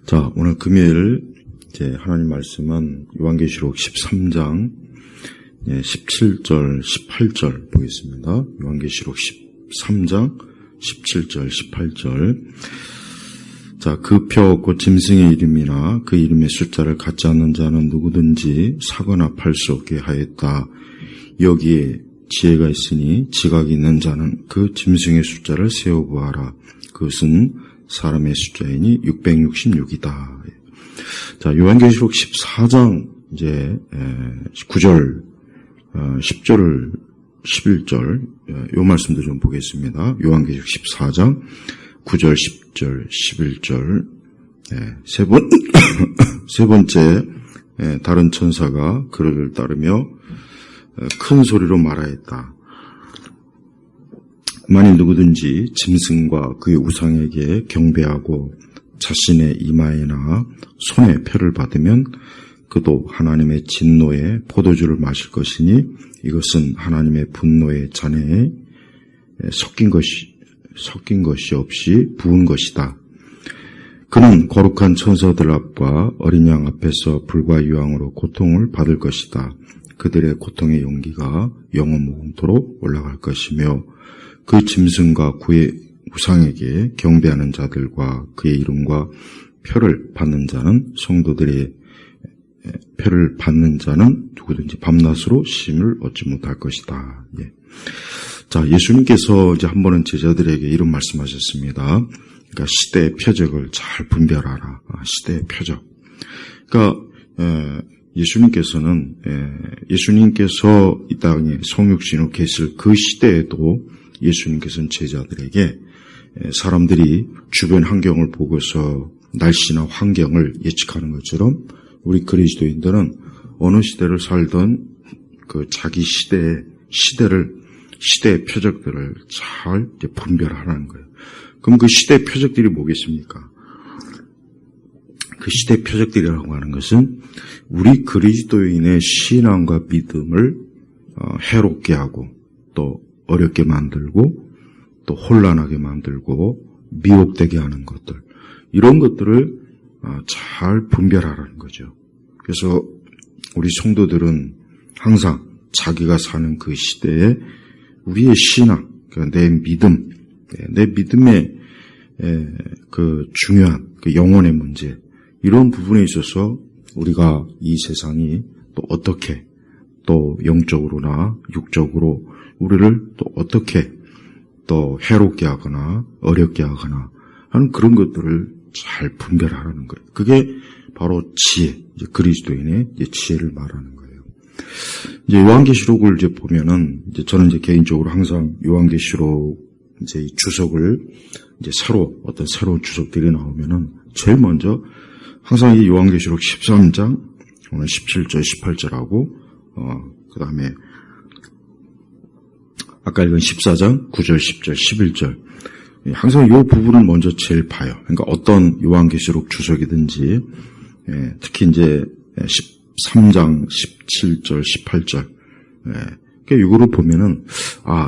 자, 오늘 금요일 이제 하나님 말씀은 요한계시록 13장 17절, 18절 보겠습니다. 요한계시록 13장 17절, 18절. 자, 그 표 곧 짐승의 이름이나 그 이름의 숫자를 갖지 않는 자는 누구든지 사거나 팔 수 없게 하였다. 여기에 지혜가 있으니 지각이 있는 자는 그 짐승의 숫자를 세어보아라. 그것은 사람의 숫자이니 666이다. 자, 요한계시록 14장 이제 9절, 10절, 11절 요 말씀도 좀 보겠습니다. 요한계시록 14장 9절, 10절, 11절 세 번째 다른 천사가 그를 따르며 큰 소리로 말하였다. 만일 누구든지 짐승과 그의 우상에게 경배하고 자신의 이마에나 손에 표를 받으면 그도 하나님의 진노의 포도주를 마실 것이니 이것은 하나님의 분노의 잔해에 섞인 것이 없이 부은 것이다. 그는 거룩한 천사들 앞과 어린 양 앞에서 불과 유황으로 고통을 받을 것이다. 그들의 고통의 용기가 영원 무궁토록 올라갈 것이며 그 짐승과 그의 우상에게 경배하는 자들과 그의 이름과 표를 받는 자는 성도들의 표를 받는 자는 누구든지 밤낮으로 쉼을 얻지 못할 것이다. 예. 자, 예수님께서 이제 한 번은 제자들에게 이런 말씀하셨습니다. 그러니까 시대의 표적을 잘 분별하라. 시대의 표적. 그러니까 예수님께서 이 땅에 성육신으로 계실 그 시대에도 예수님께서는 제자들에게 사람들이 주변 환경을 보고서 날씨나 환경을 예측하는 것처럼 우리 그리스도인들은 어느 시대를 살던 그 자기 시대의 표적들을 잘 분별하라는 거예요. 그럼 그 시대의 표적들이 뭐겠습니까? 그 시대의 표적들이라고 하는 것은 우리 그리스도인의 신앙과 믿음을 해롭게 하고 또 어렵게 만들고 또 혼란하게 만들고 미혹되게 하는 것들, 이런 것들을 잘 분별하라는 거죠. 그래서 우리 성도들은 항상 자기가 사는 그 시대에 우리의 신앙, 그러니까 내 믿음의 그 중요한 그 영혼의 문제, 이런 부분에 있어서 우리가 이 세상이 또 어떻게 또 영적으로나 육적으로 우리를 또 어떻게 또 해롭게 하거나 어렵게 하거나 하는 그런 것들을 잘 분별하라는 거예요. 그게 바로 지혜, 이제 그리스도인의 이제 지혜를 말하는 거예요. 이제 요한계시록을 이제 보면은 이제 저는 이제 개인적으로 항상 요한계시록 이제 이 주석을 이제 새로운 주석들이 나오면은 제일 먼저 항상 이 요한계시록 13장 오늘 17절, 18절하고 그 다음에 아까 읽은 14장 9절, 10절, 11절 항상 이 부분을 먼저 제일 봐요. 그러니까 어떤 요한계시록 주석이든지 특히 이제 13장 17절, 18절 그러니까 이거를 보면은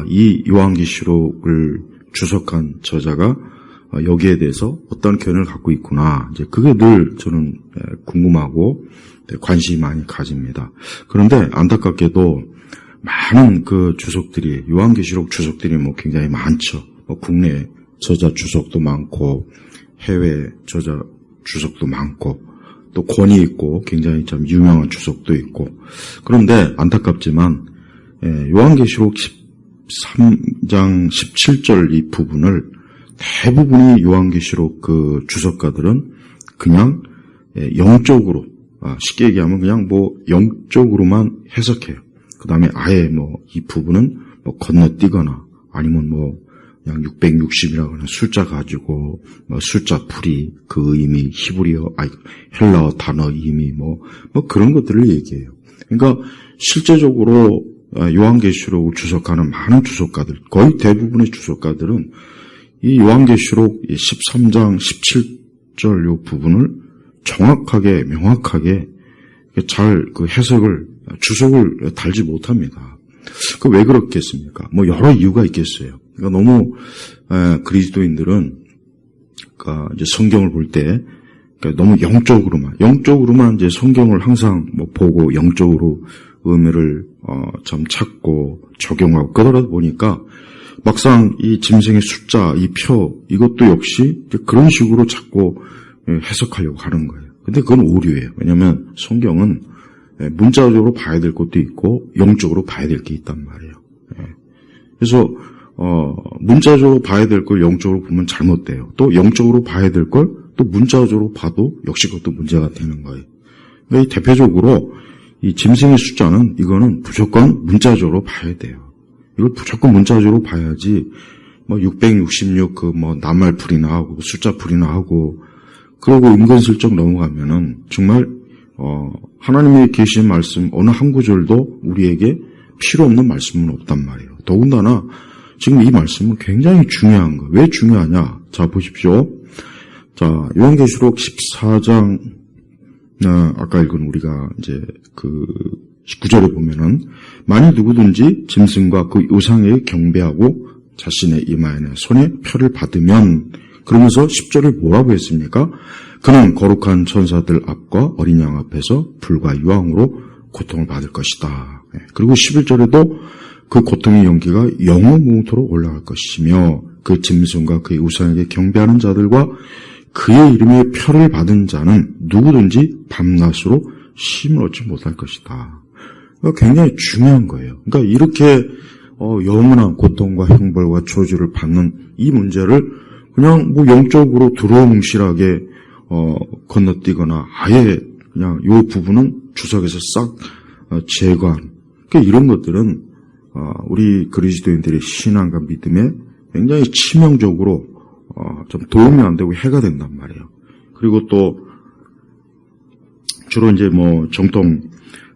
이 요한계시록을 주석한 저자가 여기에 대해서 어떤 견해를 갖고 있구나. 이제 그게 늘 저는 궁금하고 관심이 많이 가집니다. 그런데 안타깝게도 많은 그 주석들이, 요한계시록 주석들이 굉장히 많죠. 국내 저자 주석도 많고, 해외 저자 주석도 많고, 또 권위 있고, 굉장히 좀 유명한 주석도 있고. 그런데 안타깝지만, 요한계시록 13장 17절 이 부분을 대부분의 요한계시록 그 주석가들은 그냥 영적으로, 쉽게 얘기하면 그냥 영적으로만 해석해요. 그 다음에 아예 이 부분은 건너뛰거나 아니면 그냥 660이라고 숫자 가지고 숫자 풀이 그 의미 헬라어 단어 의미 그런 것들을 얘기해요. 그러니까 실제적으로 요한계시록을 주석하는 많은 주석가들, 거의 대부분의 주석가들은 이 요한계시록 13장 17절 요 부분을 정확하게 명확하게 잘 그 해석을 주석을 달지 못합니다. 그 왜 그렇겠습니까? 여러 이유가 있겠어요. 그러니까 너무 그리스도인들은 그러니까 이제 성경을 볼 때 그러니까 너무 영적으로만 이제 성경을 항상 뭐 보고 영적으로 의미를 좀 찾고 적용하고 그러다 보니까 막상 이 짐승의 숫자, 이 표 이것도 역시 그런 식으로 자꾸 해석하려고 하는 거예요. 근데 그건 오류예요. 왜냐하면 성경은 문자적으로 봐야 될 것도 있고 영적으로 봐야 될 게 있단 말이에요. 그래서 문자적으로 봐야 될 걸 영적으로 보면 잘못돼요. 또 영적으로 봐야 될 걸 또 문자적으로 봐도 역시 그것도 문제가 되는 거예요. 그러니까 이 대표적으로 이 짐승의 숫자는 이거는 무조건 문자적으로 봐야 돼요. 이걸 무조건 문자적으로 봐야지 뭐 666 그 뭐 낱말풀이나 하고 숫자풀이나 하고 그러고 은근슬쩍 넘어가면은 정말 하나님의 계신 말씀 어느 한 구절도 우리에게 필요 없는 말씀은 없단 말이에요. 더군다나 지금 이 말씀은 굉장히 중요한 거예요. 왜 중요하냐? 자, 보십시오. 자, 요한계시록 14장 아까 읽은 우리가 이제 그 19절에 보면은 만일 누구든지 짐승과 그 우상에게 경배하고 자신의 이마에 손에 표를 받으면 그러면서 10절에 뭐라고 했습니까? 그는 거룩한 천사들 앞과 어린 양 앞에서 불과 유황으로 고통을 받을 것이다. 그리고 11절에도 그 고통의 연기가 영원무토록 올라갈 것이며 그 짐승과 그의 우상에게 경배하는 자들과 그의 이름에 표를 받은 자는 누구든지 밤낮으로 쉼을 얻지 못할 것이다. 그러니까 굉장히 중요한 거예요. 그러니까 이렇게 영원한 고통과 형벌과 저주를 받는 이 문제를 그냥 뭐 영적으로 두루뭉실하게 건너뛰거나 아예 그냥 이 부분은 주석에서 싹 제거한 그러니까 이런 것들은 우리 그리스도인들의 신앙과 믿음에 굉장히 치명적으로 좀 도움이 안 되고 해가 된단 말이에요. 그리고 또 주로 이제 뭐 정통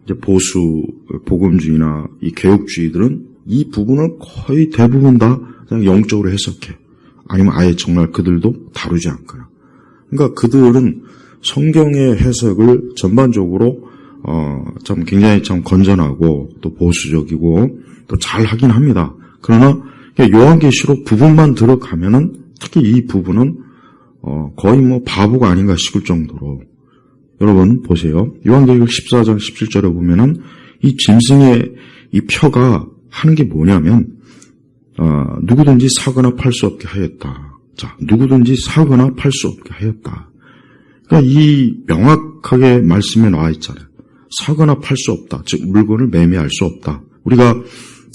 이제 보수 복음주의나 이 개혁주의들은 이 부분을 거의 대부분 다 그냥 영적으로 해석해. 아니면 아예 정말 그들도 다루지 않거나. 그러니까 그들은 성경의 해석을 전반적으로 참 굉장히 참 건전하고 또 보수적이고 또 잘 하긴 합니다. 그러나 요한계시록 부분만 들어가면은 특히 이 부분은 거의 뭐 바보가 아닌가 싶을 정도로 여러분 보세요. 요한계시록 14장 17절에 보면은 이 짐승의 이 표가 하는 게 뭐냐면 누구든지 사거나 팔 수 없게 하였다. 자, 누구든지 사거나 팔 수 없게 하였다. 그러니까 이 명확하게 말씀에 나와 있잖아요. 사거나 팔 수 없다. 즉 물건을 매매할 수 없다. 우리가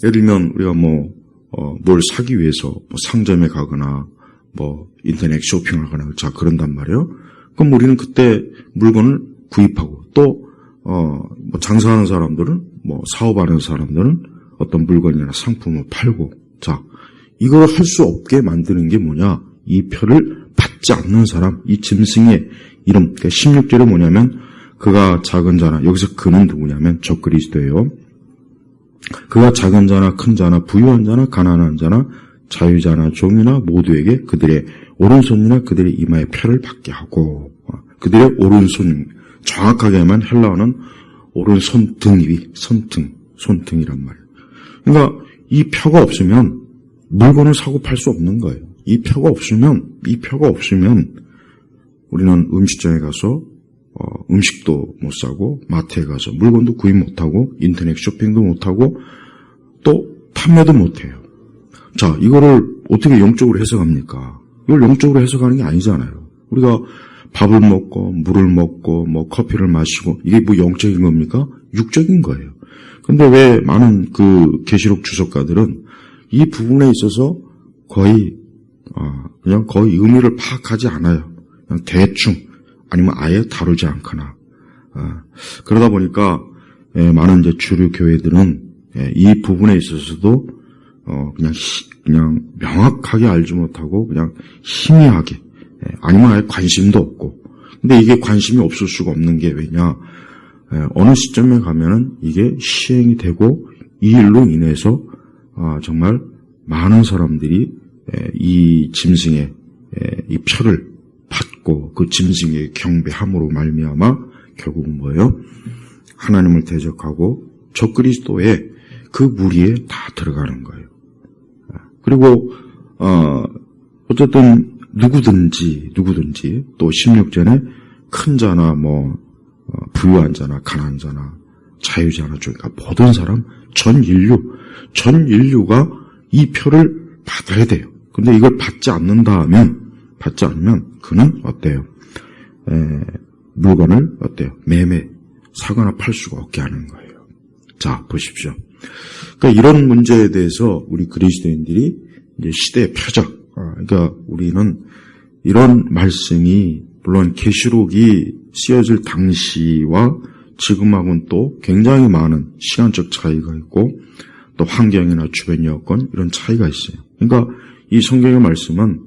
예를 들면 우리가 뭘 사기 위해서 뭐 상점에 가거나 뭐 인터넷 쇼핑을 하거나 자 그런단 말이에요. 그럼 우리는 그때 물건을 구입하고 또 뭐 장사하는 사람들은 뭐 사업하는 사람들은 어떤 물건이나 상품을 팔고 자 이걸 할 수 없게 만드는 게 뭐냐? 이 표를 받지 않는 사람, 이 짐승의 이름. 그러니까 16절에 뭐냐면 그가 작은 자나 여기서 그는 누구냐면 적그리스도예요. 그가 작은 자나 큰 자나 부유한 자나 가난한 자나 자유자나 종이나 모두에게 그들의 오른손이나 그들의 이마에 표를 받게 하고 그들의 오른손 정확하게만 헬라어는 오른손등 위 손등이란 말이에요. 그러니까 이 표가 없으면 물건을 사고 팔 수 없는 거예요. 이 표가 없으면 우리는 음식점에 가서 음식도 못 사고 마트에 가서 물건도 구입 못하고 인터넷 쇼핑도 못하고 또 판매도 못해요. 자, 이거를 어떻게 영적으로 해석합니까? 이걸 영적으로 해석하는 게 아니잖아요. 우리가 밥을 먹고 물을 먹고 뭐 커피를 마시고 이게 뭐 영적인 겁니까? 육적인 거예요. 근데 왜 많은 그 계시록 주석가들은 이 부분에 있어서 거의 의미를 파악하지 않아요. 그냥 대충 아니면 아예 다루지 않거나 그러다 보니까 많은 이제 주류 교회들은 이 부분에 있어서도 그냥 명확하게 알지 못하고 그냥 희미하게 아니면 아예 관심도 없고 근데 이게 관심이 없을 수가 없는 게 왜냐 어느 시점에 가면은 이게 시행이 되고 이 일로 인해서 정말 많은 사람들이 이 짐승의 이 표를 받고 그 짐승의 경배함으로 말미암아 결국은 뭐예요? 하나님을 대적하고 적그리스도의 그 무리에 다 들어가는 거예요. 그리고 어쨌든 누구든지 또 16절에 큰 자나 부유한 자나 가난한 자나 자유자나 그러니까 모든 사람 전 인류가 이 표를 받아야 돼요. 근데 이걸 받지 않으면 그는 어때요? 물건을 사거나 팔 수가 없게 하는 거예요. 자, 보십시오. 그러니까 이런 문제에 대해서 우리 그리스도인들이 이제 시대의 표적, 그러니까 우리는 이런 말씀이 물론 계시록이 쓰여질 당시와 지금하고는 또 굉장히 많은 시간적 차이가 있고 또 환경이나 주변 여건 이런 차이가 있어요. 그러니까 이 성경의 말씀은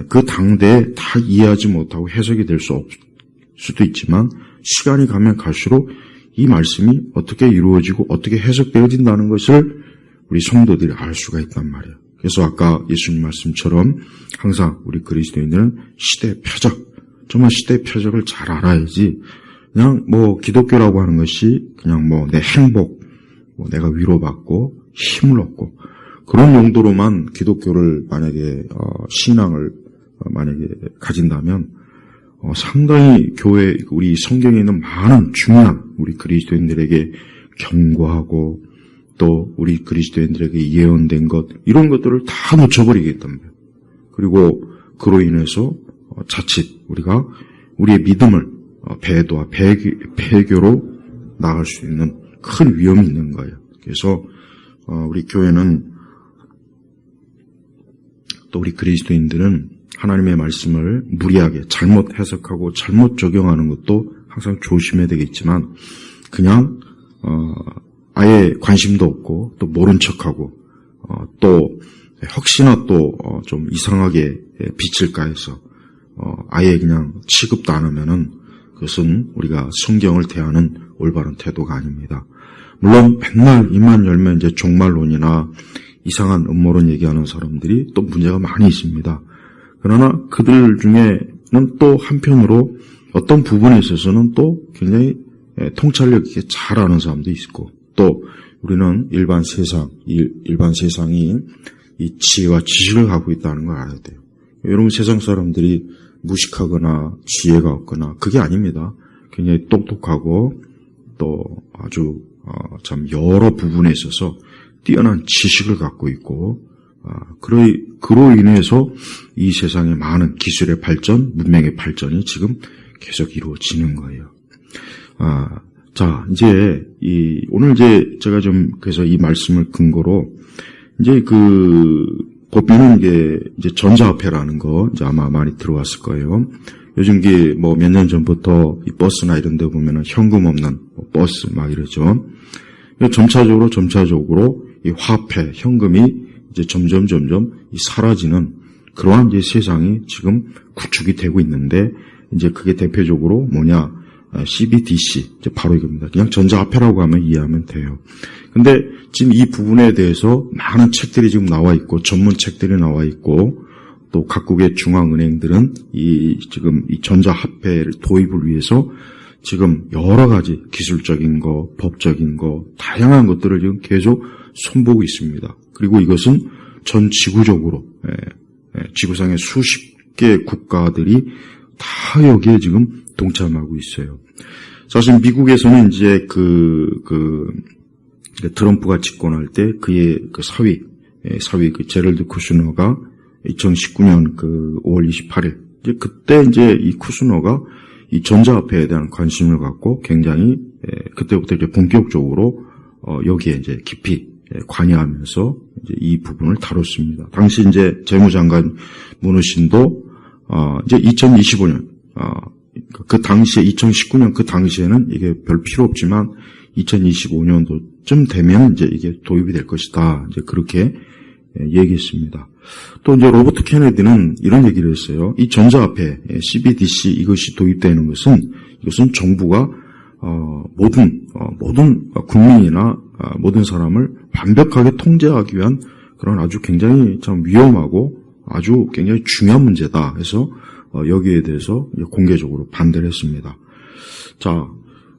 그 당대에 다 이해하지 못하고 해석이 될 수도 있지만 시간이 가면 갈수록 이 말씀이 어떻게 이루어지고 어떻게 해석되어진다는 것을 우리 성도들이 알 수가 있단 말이에요. 그래서 아까 예수님 말씀처럼 항상 우리 그리스도인들은 시대의 표적, 정말 시대의 표적을 잘 알아야지 그냥 기독교라고 하는 것이 그냥 내 행복, 내가 위로받고 힘을 얻고 그런 용도로만 기독교를 만약에 신앙을 만약에 가진다면 상당히 교회 우리 성경에 있는 많은 중요한 우리 그리스도인들에게 경고하고 또 우리 그리스도인들에게 예언된 것 이런 것들을 다 놓쳐버리겠답니다. 그리고 그로 인해서 자칫 우리가 우리의 믿음을 배도와 폐교로 나갈 수 있는 큰 위험이 있는 거예요. 그래서 우리 교회는 또 우리 그리스도인들은 하나님의 말씀을 무리하게 잘못 해석하고 잘못 적용하는 것도 항상 조심해야 되겠지만 그냥 아예 관심도 없고 또 모른 척하고 또 혹시나 또 좀 이상하게 비칠까 해서 아예 그냥 취급도 안 하면은 그것은 우리가 성경을 대하는 올바른 태도가 아닙니다. 물론 맨날 입만 열면 이제 종말론이나 이상한 음모론 얘기하는 사람들이 또 문제가 많이 있습니다. 그러나 그들 중에는 또 한편으로 어떤 부분에 있어서는 또 굉장히 통찰력 있게 잘 아는 사람도 있고 또 우리는 일반 세상이 이 지혜와 지식을 갖고 있다는 걸 알아야 돼요. 여러분 세상 사람들이 무식하거나 지혜가 없거나 그게 아닙니다. 굉장히 똑똑하고 또 아주 참 여러 부분에 있어서 뛰어난 지식을 갖고 있고 그로 인해서 이 세상의 많은 기술의 발전, 문명의 발전이 지금 계속 이루어지는 거예요. 자, 이제 오늘 제가 좀 그래서 이 말씀을 근거로 이제 법비는 이제 전자화폐라는 거 이제 아마 많이 들어왔을 거예요. 요즘 몇 년 전부터 이 버스나 이런 데 보면은 현금 없는 버스 막 이러죠. 점차적으로 이 화폐, 현금이 이제 점점 사라지는 그러한 이제 세상이 지금 구축이 되고 있는데 이제 그게 대표적으로 CBDC 이제 바로 이겁니다. 그냥 전자화폐라고 하면 이해하면 돼요. 근데 지금 이 부분에 대해서 많은 책들이 지금 나와 있고 전문 책들이 나와 있고 또 각국의 중앙은행들은 지금 이 전자화폐를 도입을 위해서 지금 여러 가지 기술적인 거, 법적인 거, 다양한 것들을 지금 계속 손보고 있습니다. 그리고 이것은 전 지구적으로 지구상의 수십 개 국가들이 다 여기에 지금 동참하고 있어요. 사실 미국에서는 이제 트럼프가 집권할 때 그의 사위 제럴드 쿠슈너가 2019년 5월 28일 그때 이제 이 쿠슈너가 이 전자화폐에 대한 관심을 갖고 굉장히 그때부터 이제 본격적으로 여기에 이제 깊이 관여하면서 이제 이 부분을 다뤘습니다. 당시 이제 재무장관 문우신도 이제 2025년 그 당시에 2019년 그 당시에는 이게 별 필요 없지만 2025년도쯤 되면 이제 이게 도입이 될 것이다. 이제 그렇게 얘기했습니다. 또 이제 로버트 케네디는 이런 얘기를 했어요. 이 전자화폐 CBDC 이것이 도입되는 것은 이것은 정부가 모든 국민이나 모든 사람을 완벽하게 통제하기 위한 그런 아주 굉장히 참 위험하고 아주 굉장히 중요한 문제다 해서 여기에 대해서 공개적으로 반대를 했습니다. 자,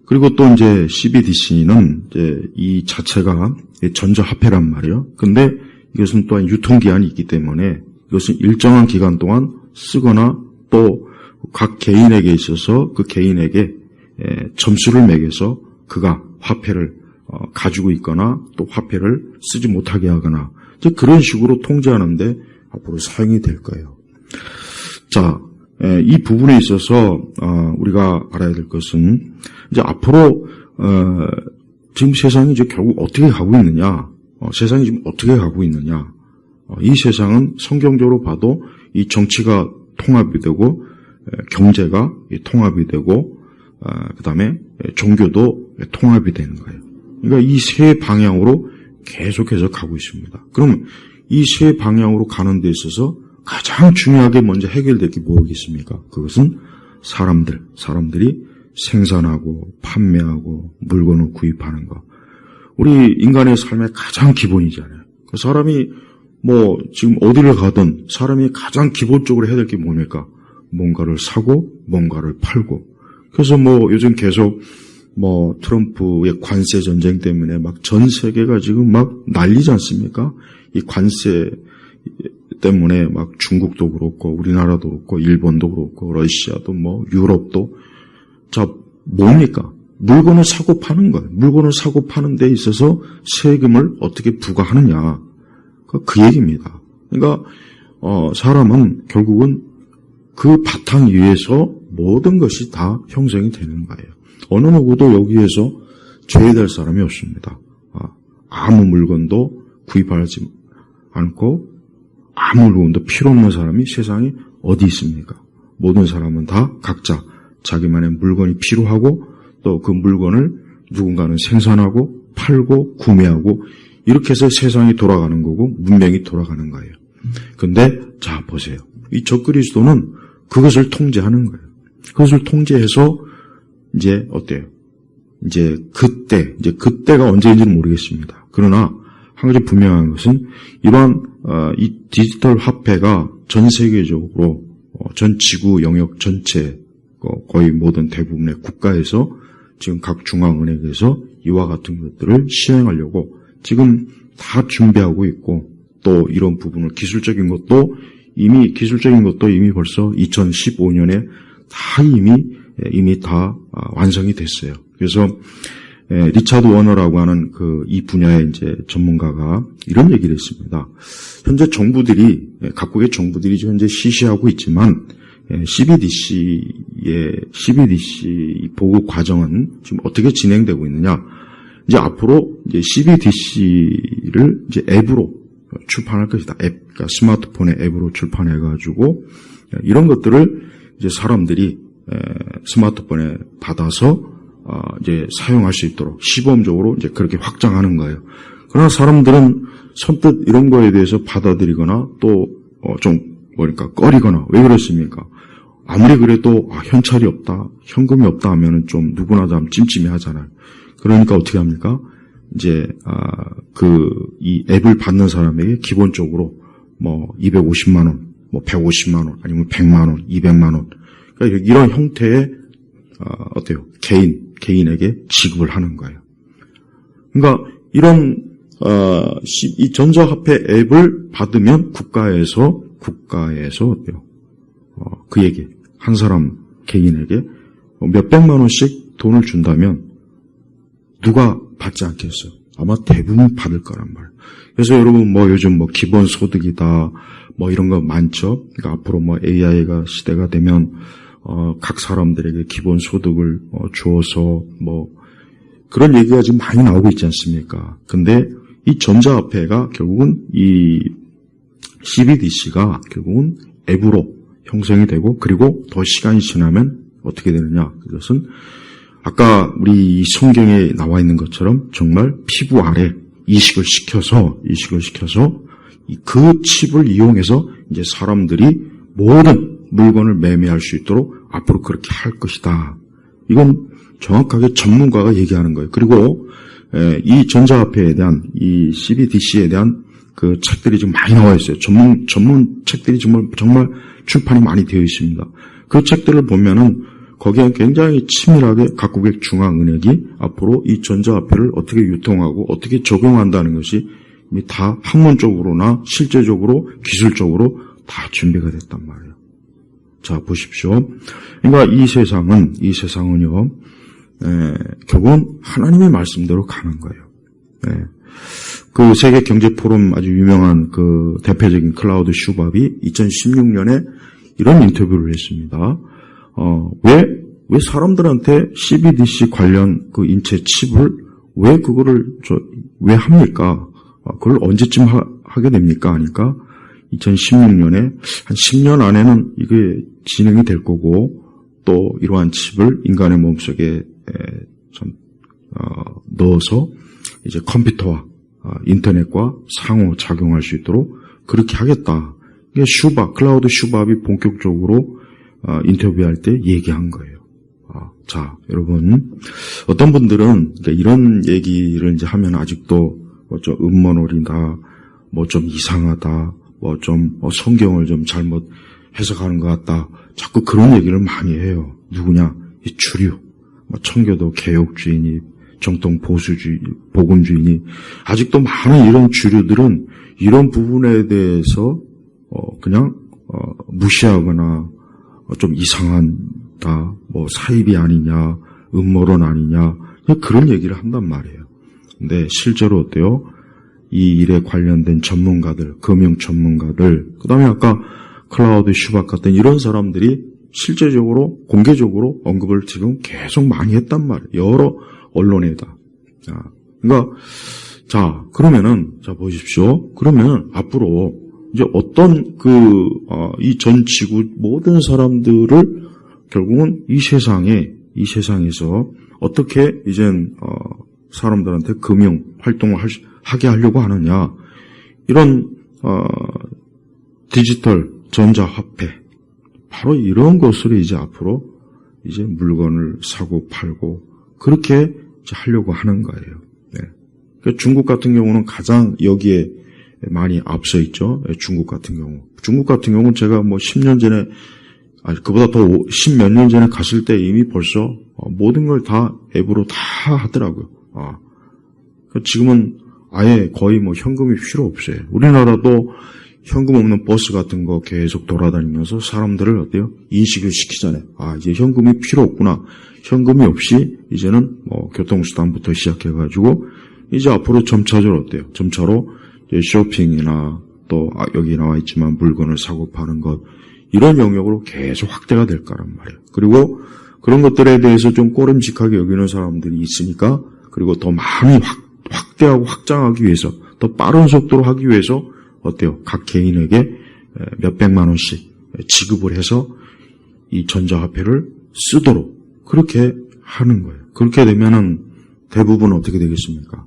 그리고 또 이제 CBDC는 이제 이 자체가 전자화폐란 말이에요. 근데 이것은 또한 유통기한이 있기 때문에 이것은 일정한 기간 동안 쓰거나 또 각 개인에게 있어서 그 개인에게 점수를 매겨서 그가 화폐를 가지고 있거나 또 화폐를 쓰지 못하게 하거나 이제 그런 식으로 통제하는데 앞으로 사용이 될 거예요. 자, 이 부분에 있어서 우리가 알아야 될 것은 이제 앞으로 지금 세상이 이제 결국 어떻게 가고 있느냐, 세상이 지금 어떻게 가고 있느냐, 이 세상은 성경적으로 봐도 이 정치가 통합이 되고 경제가 통합이 되고 그다음에 종교도 통합이 되는 거예요. 그러니까 이 세 방향으로 계속해서 가고 있습니다. 그럼 이 세 방향으로 가는 데 있어서 가장 중요하게 먼저 해결될 게 뭐겠습니까? 그것은 사람들이 생산하고 판매하고 물건을 구입하는 거. 우리 인간의 삶의 가장 기본이잖아요. 그 사람이 뭐 지금 어디를 가든 사람이 가장 기본적으로 해야 될 게 뭡니까? 뭔가를 사고 뭔가를 팔고. 그래서 뭐 요즘 계속 뭐 트럼프의 관세 전쟁 때문에 막 전 세계가 지금 막 난리지 않습니까? 이 관세 때문에 막 중국도 그렇고 우리나라도 그렇고 일본도 그렇고 러시아도 뭐 유럽도. 자, 뭡니까? 물건을 사고 파는 거예요. 물건을 사고 파는 데 있어서 세금을 어떻게 부과하느냐. 그 얘기입니다. 그러니까 사람은 결국은 그 바탕 위에서 모든 것이 다 형성이 되는 거예요. 어느 누구도 여기에서 죄될 사람이 없습니다. 아무 물건도 구입하지 않고 아무 물건도 필요 없는 사람이 세상에 어디 있습니까? 모든 사람은 다 각자 자기만의 물건이 필요하고 또 그 물건을 누군가는 생산하고 팔고 구매하고 이렇게 해서 세상이 돌아가는 거고 문명이 돌아가는 거예요. 근데 자 보세요. 이 적그리스도는 그것을 통제하는 거예요. 그것을 통제해서 이제 어때요? 이제 그때가 언제인지는 모르겠습니다. 그러나 한 가지 분명한 것은 이러한 이 디지털 화폐가 전 세계적으로 전 지구 영역 전체 거의 모든 대부분의 국가에서 지금 각 중앙은행에서 이와 같은 것들을 시행하려고 지금 다 준비하고 있고 또 이런 부분을 기술적인 것도 이미 벌써 2015년에 다 이미 다 완성이 됐어요. 그래서 리차드 워너라고 하는 이 분야의 이제 전문가가 이런 얘기를 했습니다. 현재 각국의 정부들이 현재 실시하고 있지만 CBDC 보급 과정은 지금 어떻게 진행되고 있느냐? 이제 앞으로 이제 CBDC를 이제 앱으로 출판할 것이다. 그러니까 스마트폰의 앱으로 출판해가지고 이런 것들을 이제 사람들이 스마트폰에 받아서 이제 사용할 수 있도록 시범적으로 이제 그렇게 확장하는 거예요. 그러나 사람들은 선뜻 이런 거에 대해서 받아들이거나 또 좀 꺼리거나 왜 그렇습니까? 아무리 그래도 현찰이 없다, 현금이 없다 하면은 좀 누구나 좀 찜찜해 하잖아요. 그러니까 어떻게 합니까? 이제 이 앱을 받는 사람에게 기본적으로 뭐 250만 원, 뭐 150만 원, 아니면 100만 원, 200만 원. 그러니까 이런 형태의 어때요? 개인에게 지급을 하는 거예요. 그러니까 이런 이 전자화폐 앱을 받으면 국가에서 어때요? 그에게 한 사람 개인에게 몇백만 원씩 돈을 준다면 누가 받지 않겠어요? 아마 대부분 받을 거란 말이에요. 그래서 여러분 요즘 기본소득이다 이런 거 많죠. 그러니까 앞으로 AI가 시대가 되면 각 사람들에게 기본소득을 주어서 그런 얘기가 지금 많이 나오고 있지 않습니까? 근데 이 전자화폐가 결국은 이 CBDC가 결국은 앱으로 형성이 되고 그리고 더 시간이 지나면 어떻게 되느냐? 그것은 아까 우리 성경에 나와 있는 것처럼 정말 피부 아래 이식을 시켜서 그 칩을 이용해서 이제 사람들이 모든 물건을 매매할 수 있도록 앞으로 그렇게 할 것이다. 이건 정확하게 전문가가 얘기하는 거예요. 그리고 이 전자화폐에 대한 이 CBDC에 대한 그 책들이 지금 많이 나와 있어요. 전문 책들이 정말 출판이 많이 되어 있습니다. 그 책들을 보면은 거기에 굉장히 치밀하게 각국의 중앙은행이 앞으로 이 전자화폐를 어떻게 유통하고 어떻게 적용한다는 것이 이미 다 학문적으로나 실제적으로 기술적으로 다 준비가 됐단 말이에요. 자, 보십시오. 그러니까 이 세상은요, 결국은 하나님의 말씀대로 가는 거예요. 그 세계 경제 포럼 아주 유명한 그 대표적인 클라우드 슈밥이 2016년에 이런 인터뷰를 했습니다. 왜 사람들한테 CBDC 관련 그 인체 칩을 왜 합니까? 그걸 언제쯤 하게 됩니까? 하니까 2016년에 한 10년 안에는 이게 진행이 될 거고 또 이러한 칩을 인간의 몸속에 넣어서 이제 컴퓨터와 인터넷과 상호 작용할 수 있도록 그렇게 하겠다. 이게 클라우드 슈밥이 본격적으로 인터뷰할 때 얘기한 거예요. 자, 여러분, 어떤 분들은 이런 얘기를 이제 하면 아직도 좀 음모론이다, 좀 이상하다, 좀 성경을 좀 잘못 해석하는 것 같다. 자꾸 그런 얘기를 많이 해요. 누구냐? 이 주류, 청교도 개혁주의니, 정통 보수주의, 복음주의니, 아직도 많은 이런 주류들은 이런 부분에 대해서 그냥 무시하거나 좀 이상하다, 사입이 아니냐, 음모론 아니냐, 그런 얘기를 한단 말이에요. 근데 실제로 어때요? 이 일에 관련된 전문가들, 금융 전문가들, 그 다음에 아까 클라우드 슈밥 같은 이런 사람들이 실제적으로, 공개적으로 언급을 지금 계속 많이 했단 말이에요. 여러 언론에다. 그러니까, 자, 보십시오. 그러면 앞으로 이제 어떤 이 전 지구 모든 사람들을 결국은 이 세상에서 어떻게 이젠, 사람들한테 금융 활동을 하게 하려고 하느냐. 이런, 디지털 전자화폐. 바로 이런 것으로 이제 앞으로 이제 물건을 사고 팔고 그렇게 이제 하려고 하는 거예요. 네. 그러니까 중국 같은 경우는 가장 여기에 많이 앞서 있죠. 중국 같은 경우는 제가 10년 전에, 그보다 더 10몇 년 전에 갔을 때 이미 벌써 모든 걸 다 앱으로 다 하더라고요. 지금은 아예 거의 현금이 필요 없어요. 우리나라도 현금 없는 버스 같은 거 계속 돌아다니면서 사람들을 어때요? 인식을 시키잖아요. 이제 현금이 필요 없구나. 현금이 없이 이제는 교통수단부터 시작해가지고 이제 앞으로 점차적으로 어때요? 점차로 쇼핑이나 또 여기 나와 있지만 물건을 사고 파는 것 이런 영역으로 계속 확대가 될 거란 말이에요. 그리고 그런 것들에 대해서 좀 꼬름직하게 여기는 사람들이 있으니까 그리고 더 많이 확대하고 확장하기 위해서 더 빠른 속도로 하기 위해서 어때요? 각 개인에게 몇백만 원씩 지급을 해서 이 전자화폐를 쓰도록 그렇게 하는 거예요. 그렇게 되면은 대부분 어떻게 되겠습니까?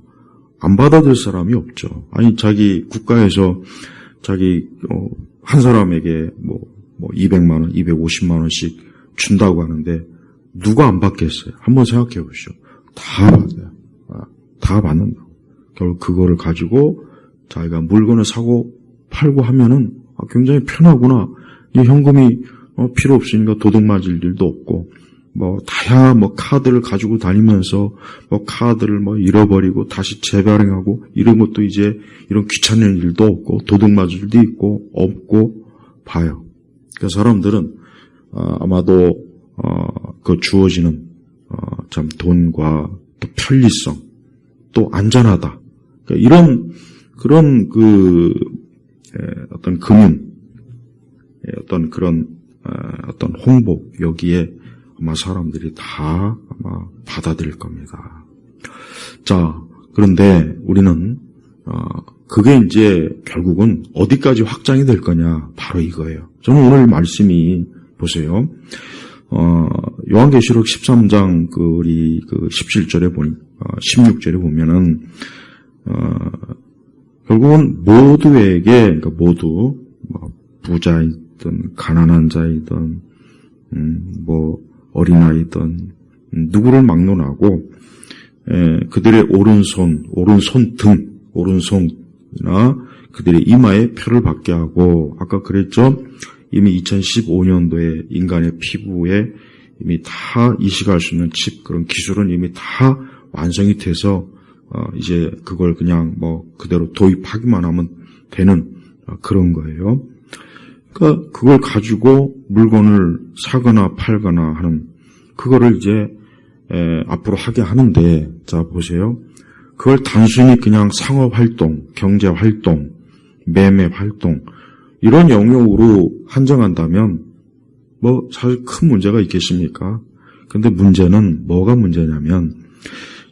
안 받아들 사람이 없죠. 아니 자기 국가에서 자기 한 사람에게 200만 원, 250만 원씩 준다고 하는데 누가 안 받겠어요? 한번 생각해 보시죠. 다 받아요. 다 받는다. 결국 그거를 가지고 자기가 물건을 사고 팔고 하면은 굉장히 편하구나. 이 현금이 필요 없으니까 도둑 맞을 일도 없고 카드를 가지고 다니면서 카드를 잃어버리고 다시 재발행하고 이런 것도 이제 이런 귀찮은 일도 없고 도둑 맞을 일도 있고 없고 봐요. 그 사람들은 아마도 그 주어지는 참 돈과 또 편리성 또 안전하다. 그러니까 이런 그런 어떤 금융 어떤 그런 어떤 홍보 여기에 아마 사람들이 다 아마 받아들일 겁니다. 자, 그런데 우리는 그게 이제 결국은 어디까지 확장이 될 거냐 바로 이거예요. 저는 오늘 말씀이 보세요. 요한계시록 13장 우리 17절에 16절에 보면은 결국은 모두에게 그러니까 모두 부자이든 가난한 자이든 어린아이든 누구를 막론하고 그들의 오른손이나 그들의 이마에 표를 받게 하고 아까 그랬죠. 이미 2015년도에 인간의 피부에 이미 다 이식할 수 있는 칩 그런 기술은 이미 다 완성이 돼서 이제 그걸 그냥 그대로 도입하기만 하면 되는 그런 거예요. 그러니까 그걸 가지고 물건을 사거나 팔거나 하는 그거를 이제 앞으로 하게 하는데, 자 보세요. 그걸 단순히 그냥 상업활동, 경제활동, 매매활동 이런 영역으로 한정한다면 뭐 사실 큰 문제가 있겠습니까? 근데 문제는 뭐가 문제냐면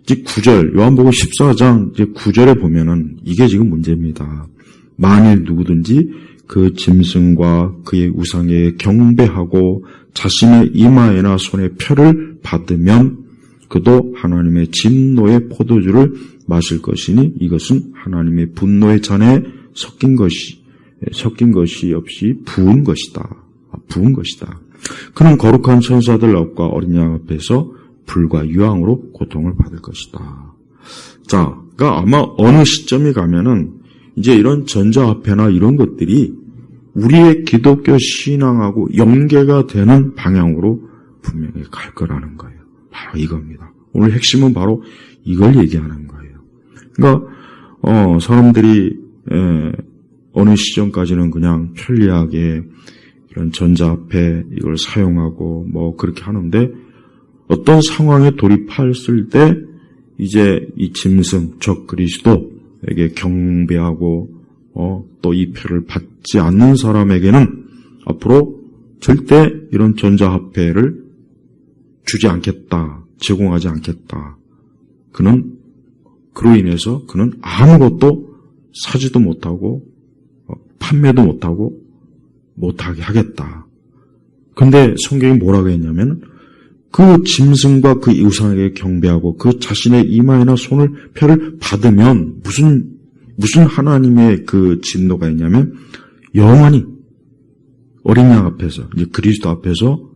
이제 9절, 요한복음 14장 이제 9절에 보면은 이게 지금 문제입니다. 만일 누구든지 그 짐승과 그의 우상에 경배하고 자신의 이마에나 손에 표를 받으면 그도 하나님의 진노의 포도주를 마실 것이니 이것은 하나님의 분노의 잔에 섞인 것이 없이 부은 것이다. 부은 것이다. 그는 거룩한 천사들 앞과 어린 양 앞에서 불과 유황으로 고통을 받을 것이다. 자, 그러니까 아마 어느 시점에 가면은 이제 이런 전자화폐나 이런 것들이 우리의 기독교 신앙하고 연계가 되는 방향으로 분명히 갈 거라는 거예요. 바로 이겁니다. 오늘 핵심은 바로 이걸 얘기하는 거예요. 그러니까 사람들이 어느 시점까지는 그냥 편리하게 이런 전자화폐 이걸 사용하고 뭐 그렇게 하는데 어떤 상황에 돌입했을 때 이제 이 짐승 적 그리스도에게 경배하고 또 이 표를 받지 않는 사람에게는 앞으로 절대 이런 전자화폐를 주지 않겠다, 제공하지 않겠다. 그로 인해서 그는 아무것도 사지도 못하고 판매도 못하게 하겠다. 근데 성경이 뭐라고 했냐면 그 짐승과 그 우상에게 경배하고 그 자신의 이마에나 손을 표를 받으면 무슨 하나님의 그 진노가 있냐면 영원히 어린 양 앞에서 이제 그리스도 앞에서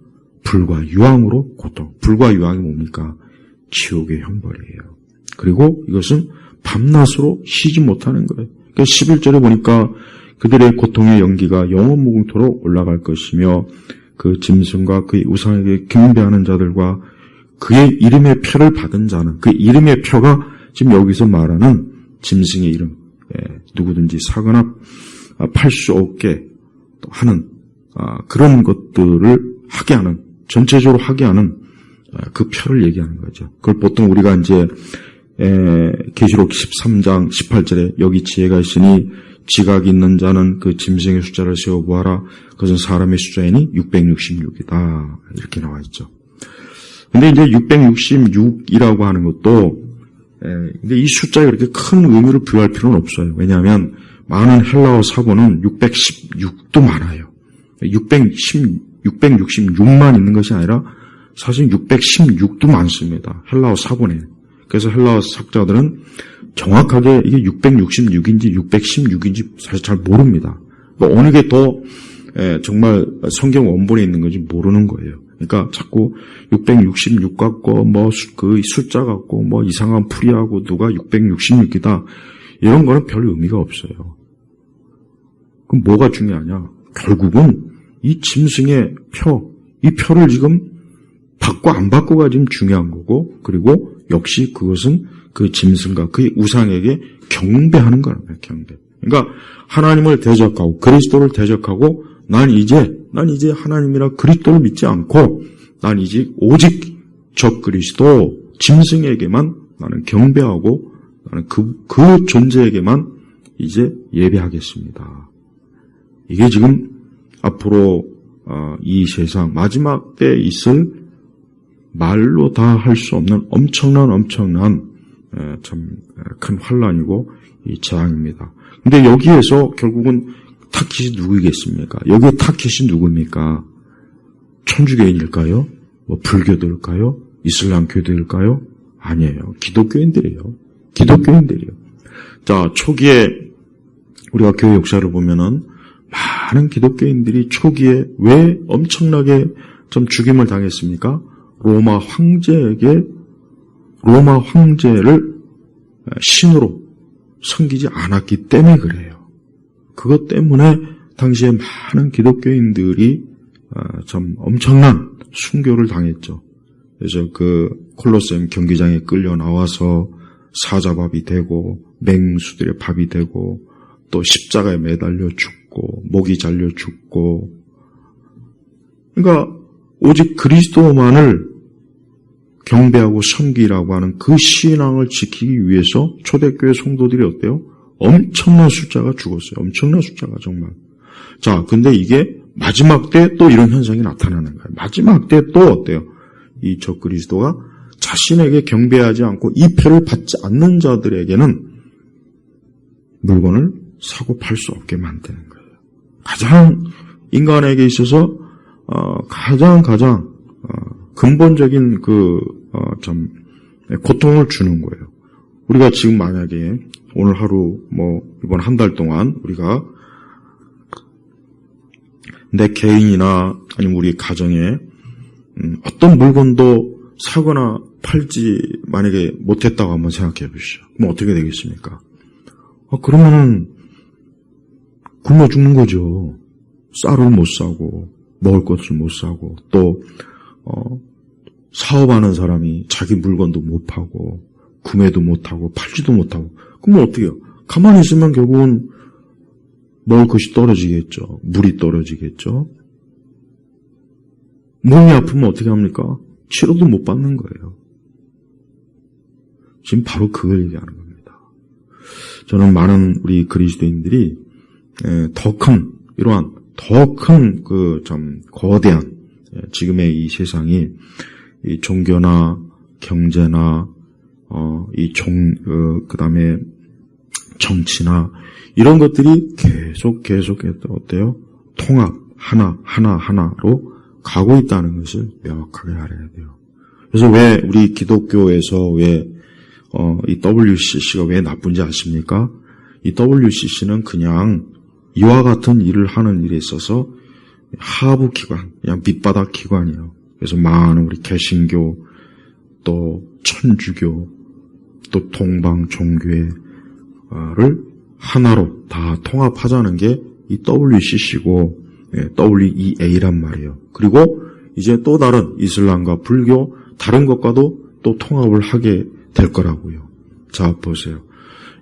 불과 유황으로 고통. 불과 유황이 뭡니까? 지옥의 형벌이에요. 그리고 이것은 밤낮으로 쉬지 못하는 거예요. 그러니까 11절에 보니까 그들의 고통의 연기가 영원 무궁토록 올라갈 것이며 그 짐승과 그의 우상에게 경배하는 자들과 그의 이름의 표를 받은 자는 그 이름의 표가 지금 여기서 말하는 짐승의 이름, 누구든지 사거나 팔 수 없게 하는 그런 것들을 하게 하는, 전체적으로 하게 하는 그 표를 얘기하는 거죠. 그걸 보통 우리가 이제 계시록 13장 18절에 여기 지혜가 있으니 지각이 있는 자는 그 짐승의 숫자를 세어보아라. 그것은 사람의 숫자이니 666이다. 이렇게 나와 있죠. 근데 이제 666이라고 하는 것도 근데 이 숫자에 그렇게 큰 의미를 부여할 필요는 없어요. 왜냐하면 많은 헬라어 사본은 616도 많아요. 666만 있는 것이 아니라 사실 616도 많습니다. 헬라어 사본에. 그래서 헬라어 학자들은 정확하게 이게 666인지 616인지 사실 잘 모릅니다. 뭐 어느 게 더 정말 성경 원본에 있는 건지 모르는 거예요. 그러니까 자꾸 666 갖고 뭐 그 숫자 갖고 뭐 이상한 풀이하고 누가 666이다 이런 거는 별 의미가 없어요. 그럼 뭐가 중요하냐? 결국은 이 짐승의 표, 이 표를 지금 받고 안 받고가 지금 중요한 거고, 그리고 역시 그것은 그 짐승과 그의 우상에게 경배하는 거라는 거예요. 경배. 그러니까 하나님을 대적하고 그리스도를 대적하고 난 이제 하나님이라 그리스도를 믿지 않고 난 이제 오직 적 그리스도 짐승에게만 나는 경배하고 나는 그 존재에게만 이제 예배하겠습니다. 이게 지금 앞으로 이 세상 마지막 때에 있을 말로 다 할 수 없는 엄청난 참 큰 환란이고 이 재앙입니다. 근데 여기에서 결국은 타깃이 누구이겠습니까? 여기에 타깃이 누구입니까? 천주교인일까요? 뭐 불교도일까요? 이슬람교도일까요? 아니에요. 기독교인들이에요. 자, 초기에 우리가 교회 역사를 보면은 많은 기독교인들이 초기에 왜 엄청나게 좀 죽임을 당했습니까? 로마 황제를 신으로 섬기지 않았기 때문에 그래요. 그것 때문에 당시에 많은 기독교인들이 참 엄청난 순교를 당했죠. 그래서 그 콜로세움 경기장에 끌려 나와서 사자밥이 되고 맹수들의 밥이 되고 또 십자가에 매달려 죽고 죽고 목이 잘려 죽고, 그러니까 오직 그리스도만을 경배하고 섬기라고 하는 그 신앙을 지키기 위해서 초대교회 성도들이 어때요? 엄청난 숫자가 죽었어요. 엄청난 숫자가 정말. 자, 근데 이게 마지막 때 또 이런 현상이 나타나는 거예요. 마지막 때 또 어때요? 이 적그리스도가 자신에게 경배하지 않고 이 표를 받지 않는 자들에게는 물건을 사고 팔 수 없게 만드는 거예요. 가장 인간에게 있어서 가장 근본적인 고통을 주는 거예요. 우리가 지금 만약에 오늘 하루 이번 한 달 동안 우리가 내 개인이나 아니면 우리 가정에 어떤 물건도 사거나 팔지 만약에 못했다고 한번 생각해 보시죠. 그럼 어떻게 되겠습니까? 그러면은 굶어 죽는 거죠. 쌀을 못 사고 먹을 것을 못 사고 또 사업하는 사람이 자기 물건도 못 파고 구매도 못하고 팔지도 못하고 그러면 어떻게 해요? 가만히 있으면 결국은 먹을 것이 떨어지겠죠. 물이 떨어지겠죠. 몸이 아프면 어떻게 합니까? 치료도 못 받는 거예요. 지금 바로 그걸 얘기하는 겁니다. 저는 많은 우리 그리스도인들이 더 큰 거대한 지금의 이 세상이 이 종교나 경제나 그다음에 정치나 이런 것들이 계속 어때요? 통합 하나로 가고 있다는 것을 명확하게 알아야 돼요. 그래서 왜 우리 기독교에서 이 WCC가 왜 나쁜지 아십니까? 이 WCC는 그냥 이와 같은 일을 하는 일에 있어서 하부 기관, 그냥 밑바닥 기관이에요. 그래서 많은 우리 개신교, 또 천주교, 또 동방 종교회를 하나로 다 통합하자는 게 이 WCC고 WEA란 말이에요. 그리고 이제 또 다른 이슬람과 불교 다른 것과도 또 통합을 하게 될 거라고요. 자, 보세요.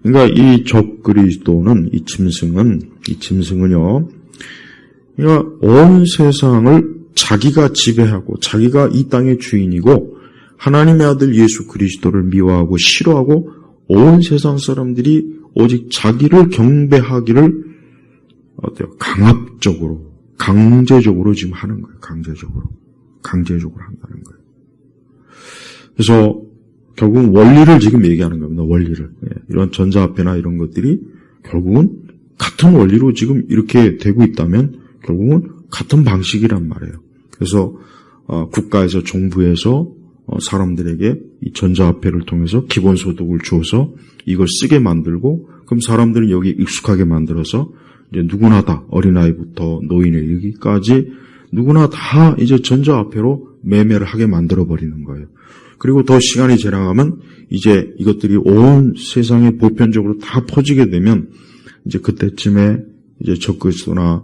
그러니까 이 적그리스도는 이 짐승은요. 그러니까 온 세상을 자기가 지배하고 자기가 이 땅의 주인이고 하나님의 아들 예수 그리스도를 미워하고 싫어하고 온 세상 사람들이 오직 자기를 경배하기를 강제적으로 지금 하는 거예요. 강제적으로 한다는 거예요. 그래서 결국은 원리를 지금 얘기하는 겁니다. 원리를. 이런 전자화폐나 이런 것들이 결국은 같은 원리로 지금 이렇게 되고 있다면 결국은 같은 방식이란 말이에요. 그래서 국가에서 정부에서 사람들에게 이 전자화폐를 통해서 기본소득을 주어서 이걸 쓰게 만들고 그럼 사람들은 여기 익숙하게 만들어서 이제 누구나 다 어린아이부터 노인에 이르기까지 누구나 다 이제 전자화폐로 매매를 하게 만들어 버리는 거예요. 그리고 더 시간이 지나가면 이제 이것들이 온 세상에 보편적으로 다 퍼지게 되면 이제 그때쯤에 이제 적그리스도나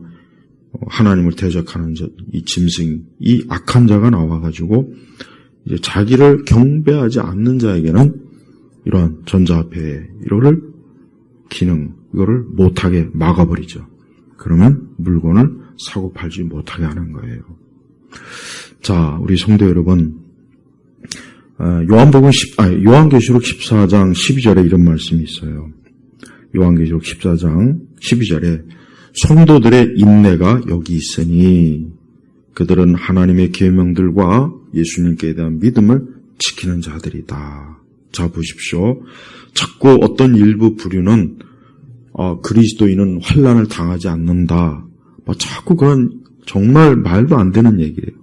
하나님을 대적하는 이 짐승, 이 악한 자가 나와가지고 이제 자기를 경배하지 않는 자에게는 이러한 전자화폐의 이거를 이거를 못하게 막아버리죠. 그러면 물건을 사고 팔지 못하게 하는 거예요. 자, 우리 성도 여러분, 요한계시록 14장 12절에 이런 말씀이 있어요. 요한계시록 14장 12절에 성도들의 인내가 여기 있으니 그들은 하나님의 계명들과 예수님께 대한 믿음을 지키는 자들이다. 자, 보십시오. 자꾸 어떤 일부 부류는 그리스도인은 환난을 당하지 않는다. 자꾸 그런 정말 말도 안 되는 얘기예요.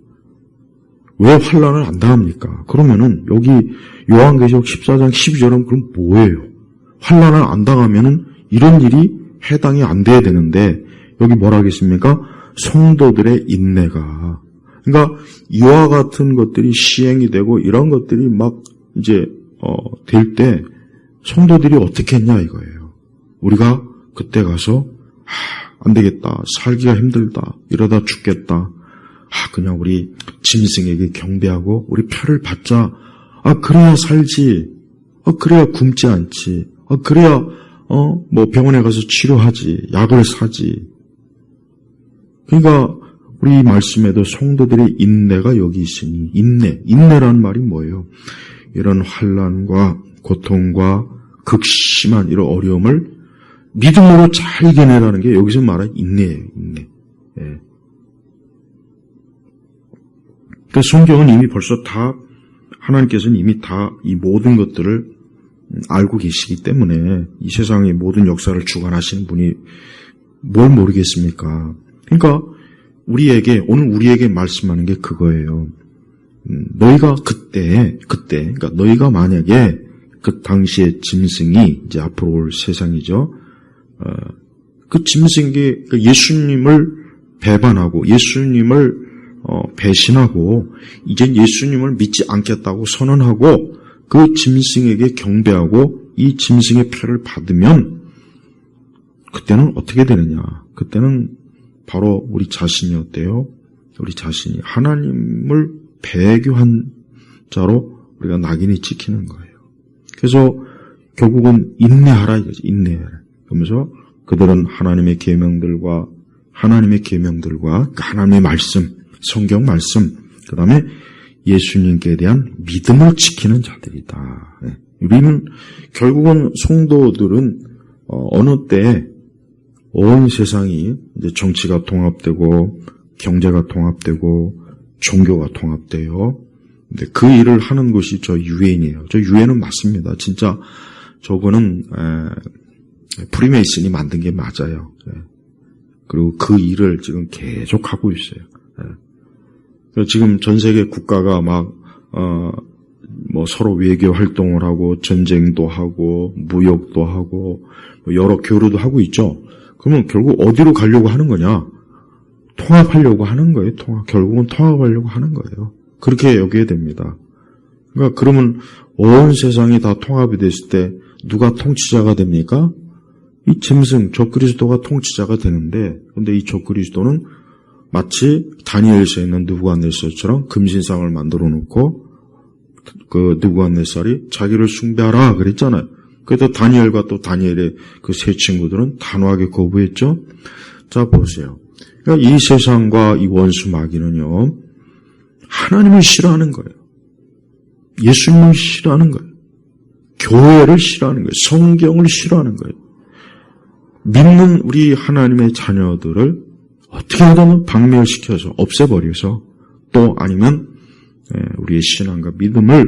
왜 환난을 안 당합니까? 그러면은 여기 요한계시록 14장 12절은 그럼 뭐예요? 환난을 안 당하면은 이런 일이 해당이 안 돼야 되는데 여기 뭐라 하겠습니까? 성도들의 인내가. 그러니까 이와 같은 것들이 시행이 되고 이런 것들이 막 이제 될 때 성도들이 어떻게 했냐 이거예요. 우리가 그때 가서 안 되겠다. 살기가 힘들다. 이러다 죽겠다. 그냥 우리 짐승에게 경배하고 우리 표를 받자. 그래야 살지. 그래야 굶지 않지. 그래야 병원에 가서 치료하지. 약을 사지. 그러니까 우리 말씀에도 성도들의 인내가 여기 있으니 인내라는 말이 뭐예요? 이런 환난과 고통과 극심한 이런 어려움을 믿음으로 잘 이겨내라는 게 여기서 말하는 인내예요. 인내. 예. 그 성경은 이미 벌써 다 하나님께서는 이미 다 이 모든 것들을 알고 계시기 때문에 이 세상의 모든 역사를 주관하시는 분이 뭘 모르겠습니까? 그러니까 오늘 우리에게 말씀하는 게 그거예요. 너희가 그러니까 너희가 만약에 그 당시의 짐승이 이제 앞으로 올 세상이죠. 그 짐승이 예수님을 배반하고 예수님을 배신하고 이제 예수님을 믿지 않겠다고 선언하고 그 짐승에게 경배하고 이 짐승의 표를 받으면 그때는 어떻게 되느냐? 그때는 바로 우리 자신이 어때요? 우리 자신이 하나님을 배교한 자로 우리가 낙인이 찍히는 거예요. 그래서 결국은 인내하라 이거지. 인내하라. 그러면서 그들은 하나님의 계명들과 하나님의 말씀, 성경 말씀, 그 다음에 예수님께 대한 믿음을 지키는 자들이다. 우리는 결국은 성도들은 어느 때 온 세상이 이제 정치가 통합되고 경제가 통합되고 종교가 통합돼요. 근데 그 일을 하는 것이 저 유엔이에요. 저 유엔은 맞습니다. 진짜 저거는 프리메이슨이 만든 게 맞아요. 그리고 그 일을 지금 계속 하고 있어요. 지금 전 세계 국가가 막 서로 외교 활동을 하고 전쟁도 하고 무역도 하고 여러 교류도 하고 있죠. 그러면 결국 어디로 가려고 하는 거냐? 통합하려고 하는 거예요. 결국은 통합하려고 하는 거예요. 그렇게 여겨야 됩니다. 그러니까 그러면 온 세상이 다 통합이 됐을 때 누가 통치자가 됩니까? 이 짐승 적그리스도가 통치자가 되는데, 근데 이 적그리스도는 마치 다니엘서에 있는 느부갓네살처럼 금신상을 만들어 놓고 그 느부갓네살이 자기를 숭배하라 그랬잖아요. 그래도 다니엘과 또 다니엘의 그 세 친구들은 단호하게 거부했죠. 자 보세요. 그러니까 이 세상과 이 원수 마귀는요, 하나님을 싫어하는 거예요. 예수님을 싫어하는 거예요. 교회를 싫어하는 거예요. 성경을 싫어하는 거예요. 믿는 우리 하나님의 자녀들을 어떻게 하든 박멸시켜서 없애버려서 또 아니면 우리의 신앙과 믿음을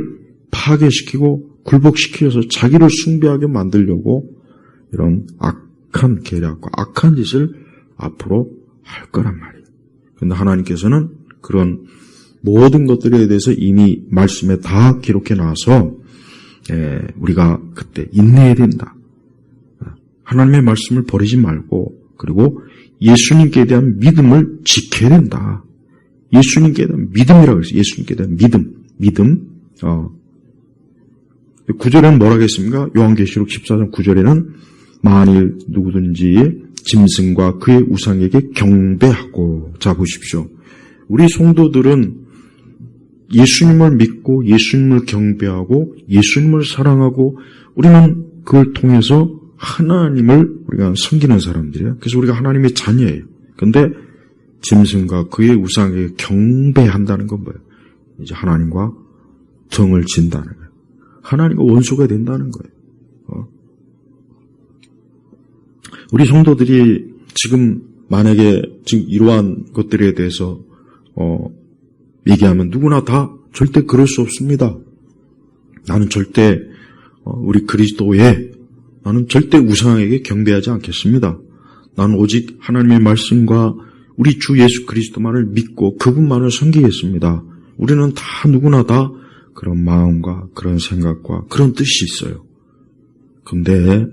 파괴시키고 굴복시켜서 자기를 숭배하게 만들려고 이런 악한 계략과 악한 짓을 앞으로 할 거란 말이에요. 그런데 하나님께서는 그런 모든 것들에 대해서 이미 말씀에 다 기록해 놔서 우리가 그때 인내해야 된다. 하나님의 말씀을 버리지 말고 그리고 예수님께 대한 믿음을 지켜야 된다. 예수님께 대한 믿음이라고 했어요. 예수님께 대한 믿음. 9절에는 뭐라고 했습니까? 요한계시록 14장 9절에는 만일 누구든지 짐승과 그의 우상에게 경배하고, 자 보십시오. 우리 성도들은 예수님을 믿고 예수님을 경배하고 예수님을 사랑하고 우리는 그걸 통해서 하나님을 우리가 섬기는 사람들이에요. 그래서 우리가 하나님의 자녀예요. 그런데 짐승과 그의 우상에게 경배한다는 건 뭐예요? 이제 하나님과 정을 진다는 거예요. 하나님과 원수가 된다는 거예요. 우리 성도들이 지금 만약에 지금 이러한 것들에 대해서 얘기하면 누구나 다 절대 그럴 수 없습니다. 나는 절대 우리 그리스도에 나는 절대 우상에게 경배하지 않겠습니다. 나는 오직 하나님의 말씀과 우리 주 예수 그리스도만을 믿고 그분만을 섬기겠습니다. 우리는 다 누구나 다 그런 마음과 그런 생각과 그런 뜻이 있어요. 근데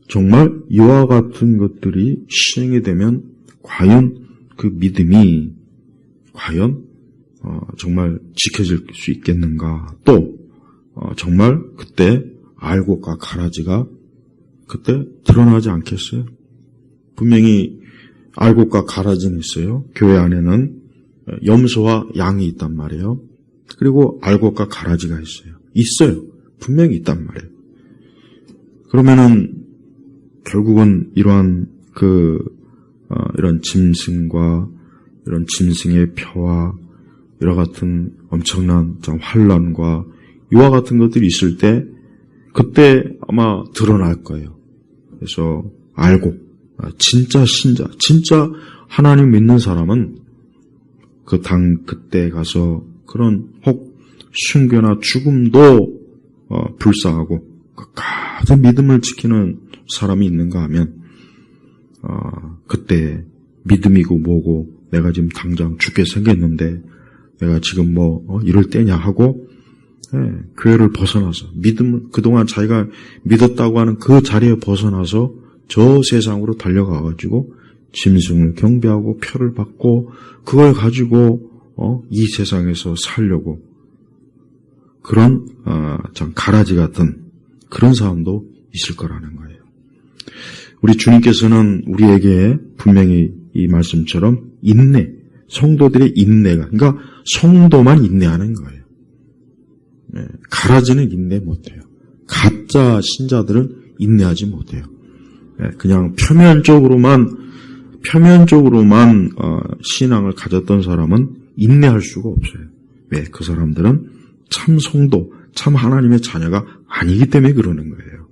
정말 이와 같은 것들이 실행이 되면 과연 그 믿음이 과연 정말 지켜질 수 있겠는가? 또 정말 그때 알곡과 가라지가 그때 드러나지 않겠어요? 분명히 알곡과 가라지는 있어요. 교회 안에는 염소와 양이 있단 말이에요. 그리고 알곡과 가라지가 있어요. 분명히 있단 말이에요. 그러면은 결국은 이러한 그 이런 짐승과 이런 짐승의 표와 이와 같은 엄청난 환란과 이와 같은 것들이 있을 때 그때 아마 드러날 거예요. 그래서 알고 진짜 신자, 진짜 하나님 믿는 사람은 그때 가서 그런 혹 순교나 죽음도 불쌍하고 끝까지 믿음을 지키는 사람이 있는가 하면 그때 믿음이고 뭐고 내가 지금 당장 죽게 생겼는데 내가 지금 이럴 때냐 하고 교회를 벗어나서 믿음을 그동안 자기가 믿었다고 하는 그 자리에 벗어나서 저 세상으로 달려가가지고 짐승을 경배하고 표를 받고 그걸 가지고 이 세상에서 살려고 그런 참 가라지 같은 그런 사람도 있을 거라는 거예요. 우리 주님께서는 우리에게 분명히 이 말씀처럼 인내, 성도들의 인내가 그러니까 성도만 인내하는 거예요. 가라지는 인내 못해요. 가짜 신자들은 인내하지 못해요. 그냥 표면적으로만 신앙을 가졌던 사람은 인내할 수가 없어요. 왜? 그 사람들은 참 성도, 참 하나님의 자녀가 아니기 때문에 그러는 거예요.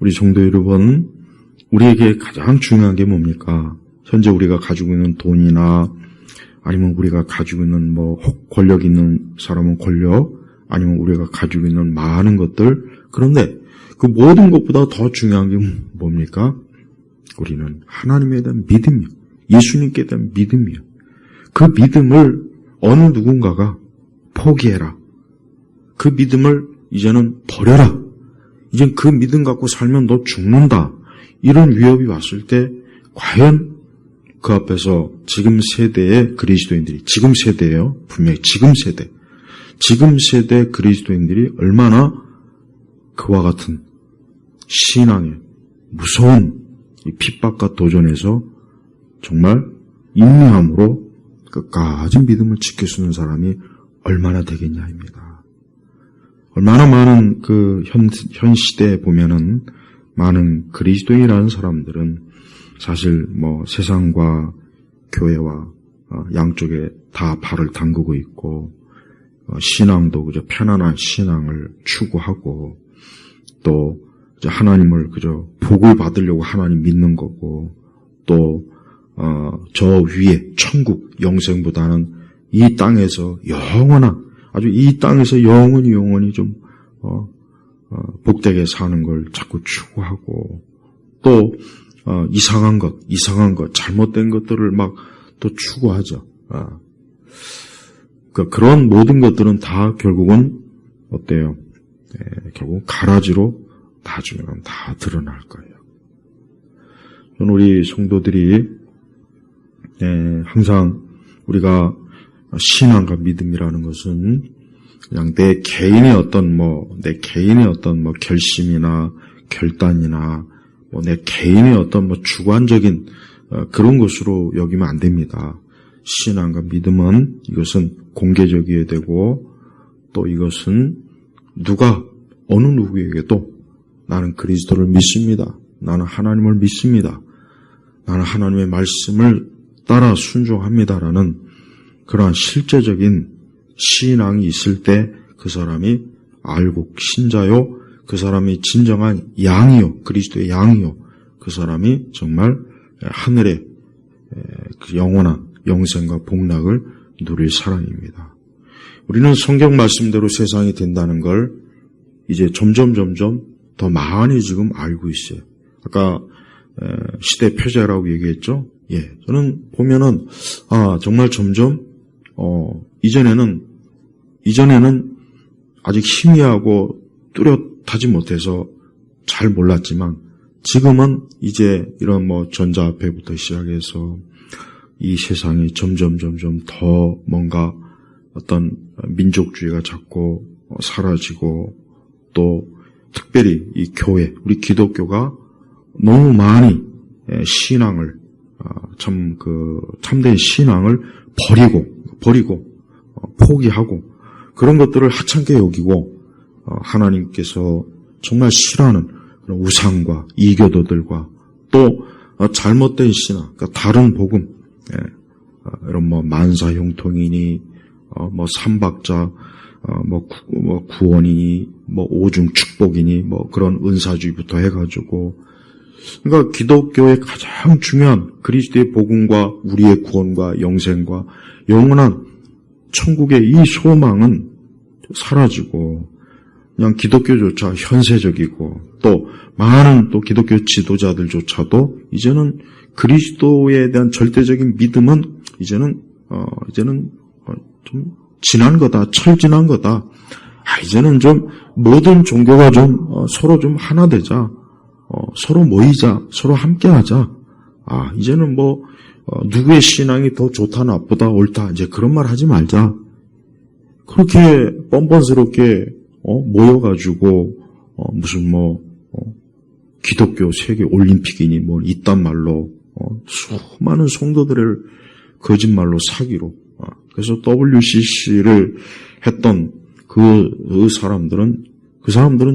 우리 성도 여러분, 우리에게 가장 중요한 게 뭡니까? 현재 우리가 가지고 있는 돈이나 아니면 우리가 가지고 있는 혹 권력 있는 사람은 권력, 아니면 우리가 가지고 있는 많은 것들. 그런데 그 모든 것보다 더 중요한 게 뭡니까? 우리는 하나님에 대한 믿음이요. 예수님께 대한 믿음이요. 그 믿음을 어느 누군가가 포기해라. 그 믿음을 이제는 버려라. 이젠 그 믿음 갖고 살면 너 죽는다. 이런 위협이 왔을 때 과연 그 앞에서 지금 세대의 그리스도인들이 지금 세대예요. 분명히 지금 세대 그리스도인들이 얼마나 그와 같은 신앙의 무서운 이 핍박과 도전에서 정말 인내함으로 끝까지 믿음을 지킬 수 있는 사람이 얼마나 되겠냐입니다. 얼마나 많은 현 시대에 보면은 많은 그리스도인이라는 사람들은 사실 세상과 교회와 양쪽에 다 발을 담그고 있고 신앙도 그저 편안한 신앙을 추구하고 또 하나님을 그저 복을 받으려고 하나님 믿는 거고 또 저 위에 천국 영생보다는 이 땅에서 영원한 아주 이 땅에서 영원히 좀 복되게 사는 걸 자꾸 추구하고 또 이상한 것 잘못된 것들을 막 또 추구하죠. 그런 모든 것들은 다 결국은 어때요? 결국 가라지로 나중에 다 드러날 거예요. 저는 우리 성도들이 항상 우리가 신앙과 믿음이라는 것은 그냥 내 개인의 어떤 결심이나 결단이나 내 개인의 어떤 주관적인 그런 것으로 여기면 안 됩니다. 신앙과 믿음은 이것은 공개적이어야 되고 또 이것은 어느 누구에게도 나는 그리스도를 믿습니다. 나는 하나님을 믿습니다. 나는 하나님의 말씀을 따라 순종합니다라는 그러한 실제적인 신앙이 있을 때 그 사람이 알곡 신자요, 그 사람이 진정한 양이요, 그리스도의 양이요, 그 사람이 정말 하늘의 영원한 영생과 복락을 누릴 사람입니다. 우리는 성경 말씀대로 세상이 된다는 걸 이제 점점 더 많이 지금 알고 있어요. 아까 시대 표제라고 얘기했죠. 저는 보면은 정말 점점 이전에는 아직 희미하고 뚜렷하지 못해서 잘 몰랐지만 지금은 이제 이런 전자패부터 시작해서 이 세상이 점점 더 뭔가 어떤 민족주의가 자꾸 사라지고 또 특별히 이 교회, 우리 기독교가 너무 많이 신앙을 참된 신앙을 버리고 포기하고 그런 것들을 하찮게 여기고 하나님께서 정말 싫어하는 그런 우상과 이교도들과 또 잘못된 신앙, 그러니까 다른 복음, 이런 만사형통이니, 삼박자, 구원이니, 오중 축복이니, 그런 은사주의부터 해가지고, 그러니까 기독교의 가장 중요한 그리스도의 복음과 우리의 구원과 영생과 영원한 천국의 이 소망은 사라지고, 그냥 기독교조차 현세적이고, 또 많은 또 기독교 지도자들조차도 이제는 그리스도에 대한 절대적인 믿음은 이제는 좀 지난 거다, 철지난 거다. 이제는 좀 모든 종교가 좀 서로 좀 하나 되자, 서로 모이자, 서로 함께하자. 이제는 누구의 신앙이 더 좋다, 나쁘다, 옳다, 이제 그런 말 하지 말자. 그렇게 뻔뻔스럽게 모여가지고 무슨 기독교 세계 올림픽이니 이딴 말로 수많은 성도들을 거짓말로 사기로. 그래서 WCC를 했던 그 사람들은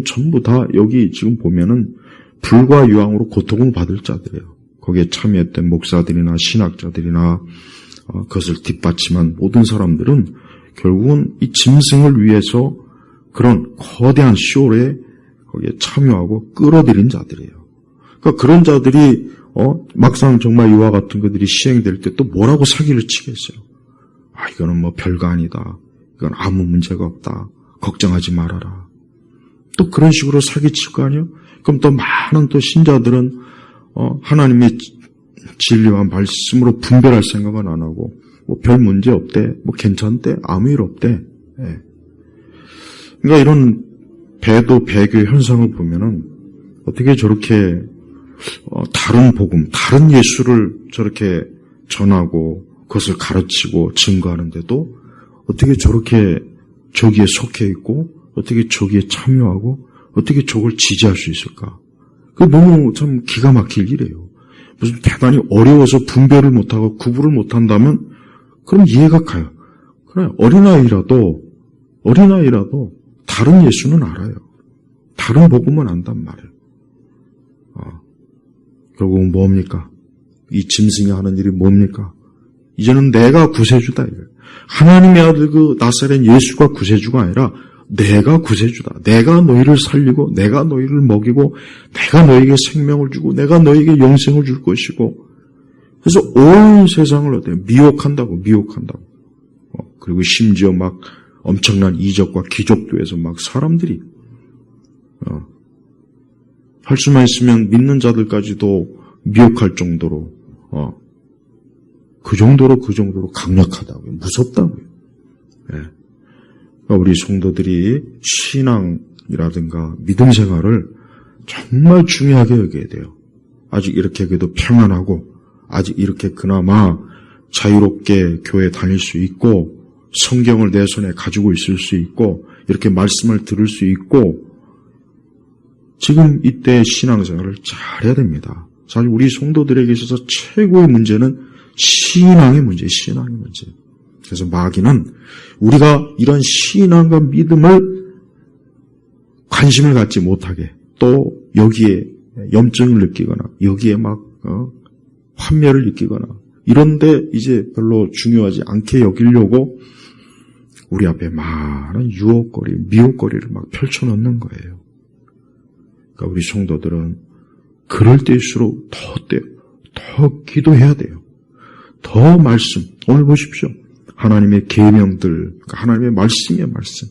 전부 다 여기 지금 보면은 불과 유황으로 고통을 받을 자들이에요. 거기에 참여했던 목사들이나 신학자들이나 그것을 뒷받침한 모든 사람들은 결국은 이 짐승을 위해서 그런 거대한 쇼에 거기에 참여하고 끌어들인 자들이에요. 그러니까 그런 자들이 막상 정말 이와 같은 것들이 시행될 때 또 뭐라고 사기를 치겠어요. 이거는 별거 아니다. 이건 아무 문제가 없다. 걱정하지 말아라. 또 그런 식으로 사기칠 거 아니에요? 그럼 또 많은 또 신자들은 하나님의 진리와 말씀으로 분별할 생각은 안 하고 별 문제 없대. 괜찮대. 아무 일 없대. 그러니까 이런 배도 배교 현상을 보면은 어떻게 저렇게 다른 복음, 다른 예수를 저렇게 전하고 그것을 가르치고 증거하는데도 어떻게 저렇게 저기에 속해 있고 어떻게 저기에 참여하고 어떻게 저걸 지지할 수 있을까? 그게 너무 참 기가 막힐 일이에요. 무슨 대단히 어려워서 분별을 못하고 구분을 못한다면 그럼 이해가 가요. 그래, 어린아이라도 다른 예수는 알아요. 다른 복음은 안단 말이에요. 결국은 뭡니까? 이 짐승이 하는 일이 뭡니까? 이제는 내가 구세주다. 하나님의 아들 그 나사렛 예수가 구세주가 아니라 내가 구세주다. 내가 너희를 살리고 내가 너희를 먹이고 내가 너희에게 생명을 주고 내가 너희에게 영생을 줄 것이고 그래서 온 세상을 미혹한다고. 그리고 심지어 막 엄청난 이적과 기적도 해서 막 사람들이 할 수만 있으면 믿는 자들까지도 미혹할 정도로 그 정도로 강력하다고요. 무섭다고요. 우리 성도들이 신앙이라든가 믿음 생활을 정말 중요하게 여겨야 돼요. 아직 이렇게 그래도 평안하고 아직 이렇게 그나마 자유롭게 교회 다닐 수 있고 성경을 내 손에 가지고 있을 수 있고 이렇게 말씀을 들을 수 있고 지금 이때 신앙생활을 잘해야 됩니다. 사실 우리 성도들에게 있어서 최고의 문제는 신앙의 문제. 그래서 마귀는 우리가 이런 신앙과 믿음을 관심을 갖지 못하게 또 여기에 염증을 느끼거나 여기에 막 환멸을 느끼거나 이런데 이제 별로 중요하지 않게 여기려고 우리 앞에 많은 유혹거리, 미혹거리를 막 펼쳐놓는 거예요. 그러니까 우리 성도들은 그럴 때일수록 더 기도해야 돼요. 더 말씀. 오늘 보십시오. 하나님의 계명들, 그러니까 하나님의 말씀이에요, 말씀.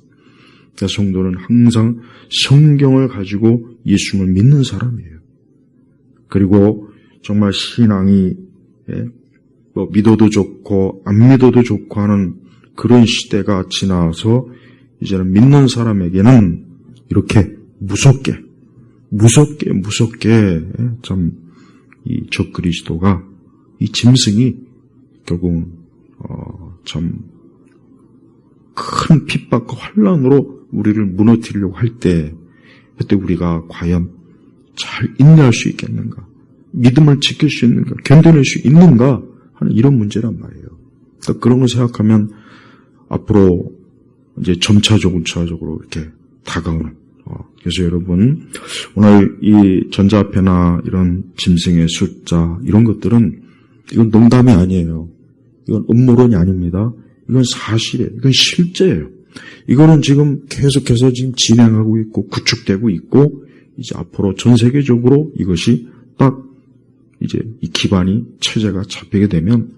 그러니까 성도는 항상 성경을 가지고 예수님을 믿는 사람이에요. 그리고 정말 신앙이 믿어도 좋고 안 믿어도 좋고 하는 그런 시대가 지나서 이제는 믿는 사람에게는 이렇게 무섭게 참 이 적그리스도가 이 짐승이 결국은 참 큰 핍박과 환난으로 우리를 무너뜨리려고 할 때 그때 우리가 과연 잘 인내할 수 있겠는가? 믿음을 지킬 수 있는가? 견뎌낼 수 있는가? 하는 이런 문제란 말이에요. 그러니까 그런 걸 생각하면 앞으로 이제 점차적으로 이렇게 다가오는 그래서 여러분, 오늘 이 전자패나 이런 짐승의 숫자, 이런 것들은 이건 농담이 아니에요. 이건 음모론이 아닙니다. 이건 사실이에요. 이건 실제예요. 이거는 지금 계속해서 지금 진행하고 있고 구축되고 있고 이제 앞으로 전 세계적으로 이것이 딱 이제 이 기반이 체제가 잡히게 되면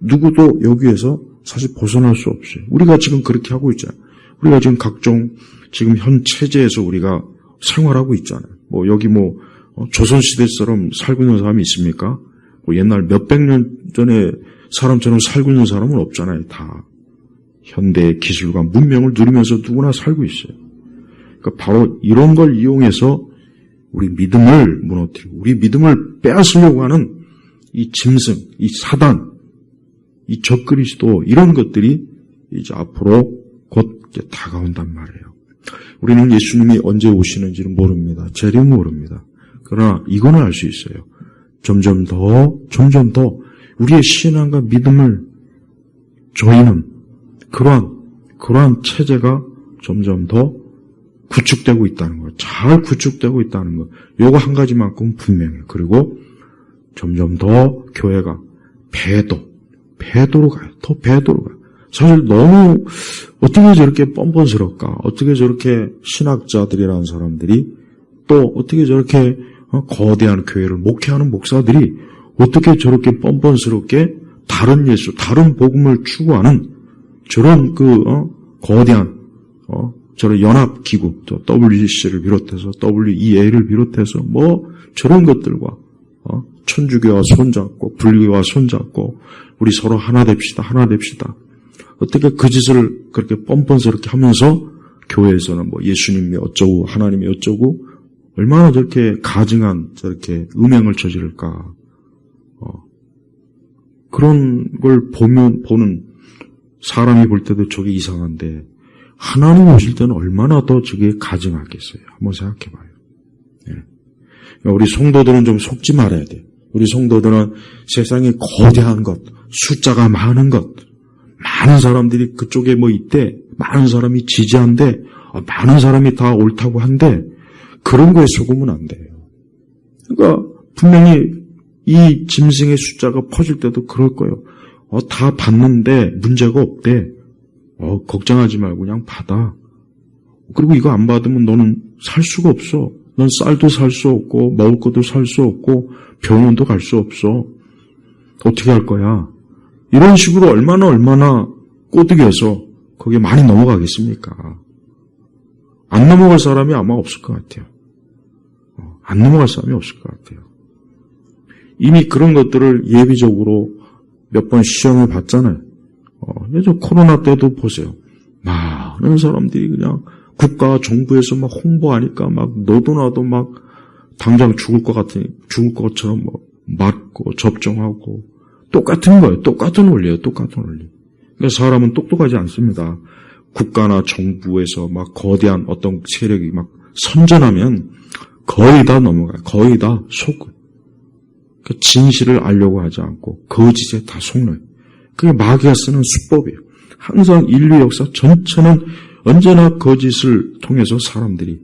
누구도 여기에서 사실 벗어날 수 없어요. 우리가 지금 그렇게 하고 있잖아요. 우리가 지금 각종 지금 현 체제에서 우리가 생활하고 있잖아요. 뭐 여기 뭐 조선시대처럼 살고 있는 사람이 있습니까? 뭐 옛날 몇백 년 전에 사람처럼 살고 있는 사람은 없잖아요. 다 현대의 기술과 문명을 누리면서 누구나 살고 있어요. 그러니까 바로 이런 걸 이용해서 우리 믿음을 무너뜨리고 우리 믿음을 빼앗으려고 하는 이 짐승, 이 사단, 이 적그리스도 이런 것들이 이제 앞으로 곧 이제 다가온단 말이에요. 우리는 예수님이 언제 오시는지는 모릅니다. 재림 모릅니다. 그러나 이거는 알 수 있어요. 점점 더 우리의 신앙과 믿음을 저희는 그러한 체제가 점점 더 구축되고 있다는 거, 잘 구축되고 있다는 거, 요거 한 가지만큼 분명해요. 그리고 점점 더 교회가 배도로 가요. 더 배도로 가요. 사실 너무 어떻게 저렇게 뻔뻔스럽까? 어떻게 저렇게 신학자들이라는 사람들이 또 어떻게 저렇게 거대한 교회를 목회하는 목사들이 어떻게 저렇게 뻔뻔스럽게 다른 예수, 다른 복음을 추구하는 저런 거대한 저런 연합기구, WCC를 비롯해서 WEA를 비롯해서 뭐 저런 것들과 천주교와 손잡고 불교와 손잡고 우리 서로 하나 됩시다. 어떻게 그 짓을 그렇게 뻔뻔스럽게 하면서 교회에서는 뭐 예수님이 어쩌고 하나님이 어쩌고 얼마나 저렇게 가증한 저렇게 음행을 저지를까. 그런 걸 보는 사람이 볼 때도 저게 이상한데 하나님 오실 때는 얼마나 더 저게 가증하겠어요. 한번 생각해 봐요. 네. 우리 성도들은 좀 속지 말아야 돼요. 우리 성도들은 세상에 거대한 것, 숫자가 많은 것, 많은 사람들이 그쪽에 뭐 있대, 많은 사람이 지지한대, 많은 사람이 다 옳다고 한대, 그런 거에 속으면 안 돼요. 그러니까 분명히 이 짐승의 숫자가 퍼질 때도 그럴 거예요. 다 받는데 문제가 없대. 걱정하지 말고 그냥 받아. 그리고 이거 안 받으면 너는 살 수가 없어. 넌 쌀도 살 수 없고 먹을 것도 살 수 없고 병원도 갈 수 없어. 어떻게 할 거야? 이런 식으로 얼마나 꼬드겨서 거기에 많이 넘어가겠습니까? 안 넘어갈 사람이 아마 없을 것 같아요. 안 넘어갈 사람이 없을 것 같아요. 이미 그런 것들을 예비적으로 몇 번 시험을 봤잖아요. 예전 코로나 때도 보세요. 많은 사람들이 그냥 국가 정부에서 막 홍보하니까 막 너도 나도 막 당장 죽을 것처럼 뭐 맞고 접종하고 똑같은 거예요. 똑같은 원리예요. 똑같은 원리. 그러니까 사람은 똑똑하지 않습니다. 국가나 정부에서 막 거대한 어떤 세력이 막 선전하면 거의 다 넘어가요. 거의 다 속고. 그 진실을 알려고 하지 않고 거짓에 다 속는. 그게 마귀가 쓰는 수법이에요. 항상 인류 역사 전체는 언제나 거짓을 통해서 사람들이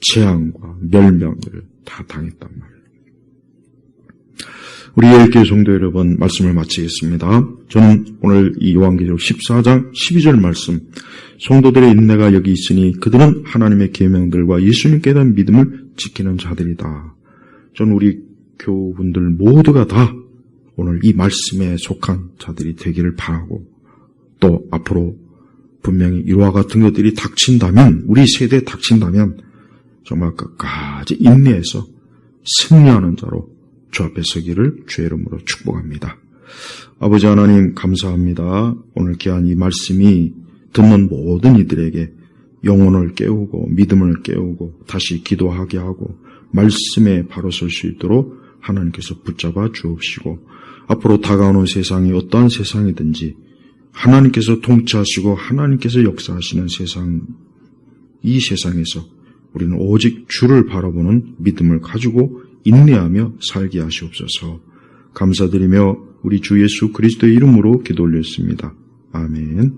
재앙과 멸망을 다 당했단 말이에요. 우리 예일교회 성도 여러분, 말씀을 마치겠습니다. 저는 오늘 이 요한계시록 14장 12절 말씀, 성도들의 인내가 여기 있으니 그들은 하나님의 계명들과 예수님께 대한 믿음을 지키는 자들이다. 저는 우리 교우분들 모두가 다 오늘 이 말씀에 속한 자들이 되기를 바라고, 또 앞으로 분명히 이와 같은 것들이 닥친다면, 우리 세대에 닥친다면 정말 끝까지 인내해서 승리하는 자로 주 앞에 서기를 주의 이름으로 축복합니다. 아버지 하나님 감사합니다. 오늘 귀한 이 말씀이 듣는 모든 이들에게 영혼을 깨우고 믿음을 깨우고 다시 기도하게 하고 말씀에 바로 설 수 있도록 하나님께서 붙잡아 주옵시고, 앞으로 다가오는 세상이 어떠한 세상이든지 하나님께서 통치하시고 하나님께서 역사하시는 세상, 이 세상에서 우리는 오직 주를 바라보는 믿음을 가지고 인내하며 살게 하시옵소서. 감사드리며 우리 주 예수 그리스도의 이름으로 기도 올렸습니다. 아멘.